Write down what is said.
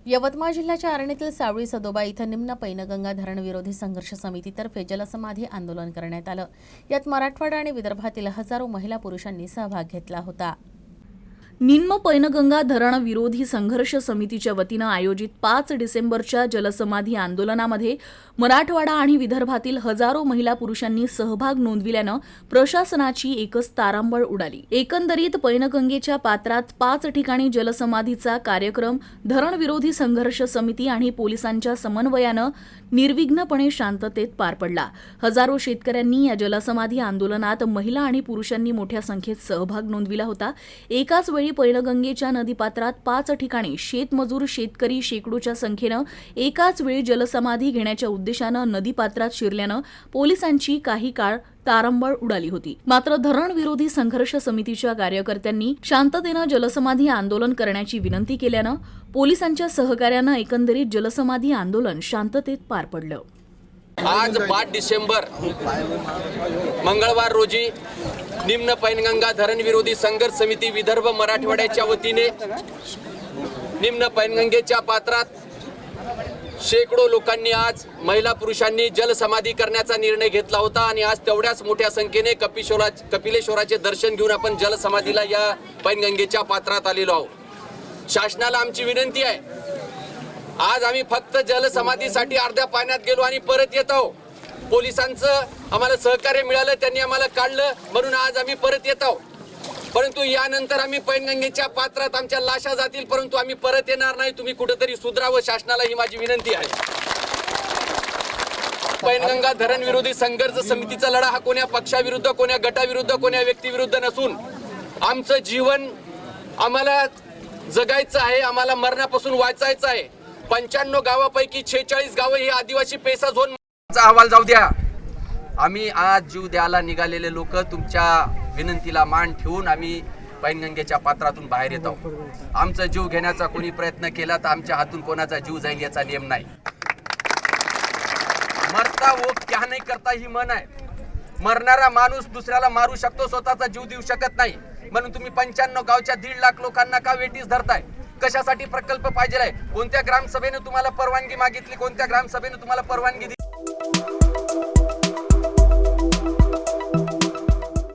यवतमाळ जिल्ह्याच्या आर्णीतील सावळी सदोबा इथं निम्न पैनगंगा धरण विरोधी संघर्ष समितीतर्फे जलसमाधी आंदोलन करण्यात आलं। यात मराठवाडा आणि विदर्भातील हजारो महिला पुरुषांनी सहभाग घेतला होता। निम्न पैनगंगा धरण विरोधी संघर्ष समितीच्या वतीनं आयोजित 5 डिसेंबरच्या जलसमाधी आंदोलनामध्ये मराठवाडा आणि विदर्भातील हजारो महिला पुरुषांनी सहभाग नोंदविल्यानं प्रशासनाची एकच तारांबळ उडाली। एकंदरीत पैनगंगेच्या पात्रात 5 ठिकाणी जलसमाधीचा कार्यक्रम धरण विरोधी संघर्ष समिती आणि पोलिसांच्या समन्वयानं निर्विघ्नपणे शांततेत पार पडला। हजारो शेतकऱ्यांनी या जलसमाधी आंदोलनात महिला आणि पुरुषांनी मोठ्या संख्येत सहभाग नोंदविला होता। एकाच वेळी पैनगंगेच्या नदीपात्रात 5 ठिकाणी शेतमजूर शेतकरी शेकडोच्या संख्येनं एकाच वेळी जलसमाधी घेण्याच्या उद्देशानं नदीपात्रात शिरल्यानं पोलिसांची काही काळ तारंबळ उडाली होती। मात्र धरण विरोधी संघर्ष समितीच्या कार्यकर्त्यांनी शांततेनं जलसमाधी आंदोलन करण्याची विनंती केल्यानं पोलिसांच्या सहकार्यानं एकंदरीत जलसमाधी आंदोलन शांततेत पार पडलं। आज 5 डिसेंबर मंगळवार रोजी निम्न पैनगंगा धरण विरोधी संघर्ष समिती विदर्भ मराठवाड्याच्या वतीने निम्न पैनगंगेच्या पात्रात शेकडो लोकांनी आज महिला पुरुषांनी जलसमाधी करण्याचा निर्णय घेतला होता आणि आज तेवढ्याच मोठ्या संख्येने कपिलेश्वराचे दर्शन घेऊन आपण जलसमाधीला या पैनगंगेच्या पात्रात आलेलो आहोत। शासनाला आमची विनंती आहे, आज आम्ही फक्त जलसमाधीसाठी अर्ध्या पाण्यात गेलो आणि परत येत आहोत। पोलिसांचं आम्हाला सहकार्य मिळालं, त्यांनी आम्हाला काढलं म्हणून आज आम्ही परत येत आहोत। परंतु यानंतर आम्ही पैनगंगेच्या पात्रात आमच्या लाशा जातील, परंतु आम्ही परत येणार नाही। तुम्ही कुठेतरी सुधरावं, शासनाला ही माझी विनंती आहे। पैनगंगा धरण विरोधी संघर्ष समितीचा लढा हा कोण्या पक्षाविरुद्ध, कोण्या गटाविरुद्ध, कोण्या व्यक्तीविरुद्ध नसून आमचं जीवन आम्हाला जगायचं आहे, आम्हाला मरणापासून वाचायचं आहे। 95 गावापैकी 46 गावं ही आदिवासी पेसा झोनचा अहवाल जाऊ द्या। आम्ही आज जीव द्यायला निघालेले लोक तुमच्या विनंतीला मान ठेवून आम्ही पैनगंगेच्या पात्रातून बाहेर येतो। आमचा जीव घेण्याचा कोणी प्रयत्न केला तर आमच्या हातून कोणाचा जीव जाईल याचा नियम नाही। मरता वो क्या नाही करता ही म्हण आहे। मरणारा माणूस दुसऱ्याला मारू शकतो, स्वतःचा जीव देऊ शकत नाही। म्हणून तुम्ही 95 गावच्या 1.5 लाख लोकांना का वेटीस धरताय? कशासाठी प्रकल्प पाहिजे आहे? कोणत्या ग्रामसभेने तुम्हाला परवानगी मागितली? कोणत्या ग्रामसभेने तुम्हाला परवानगी दिली?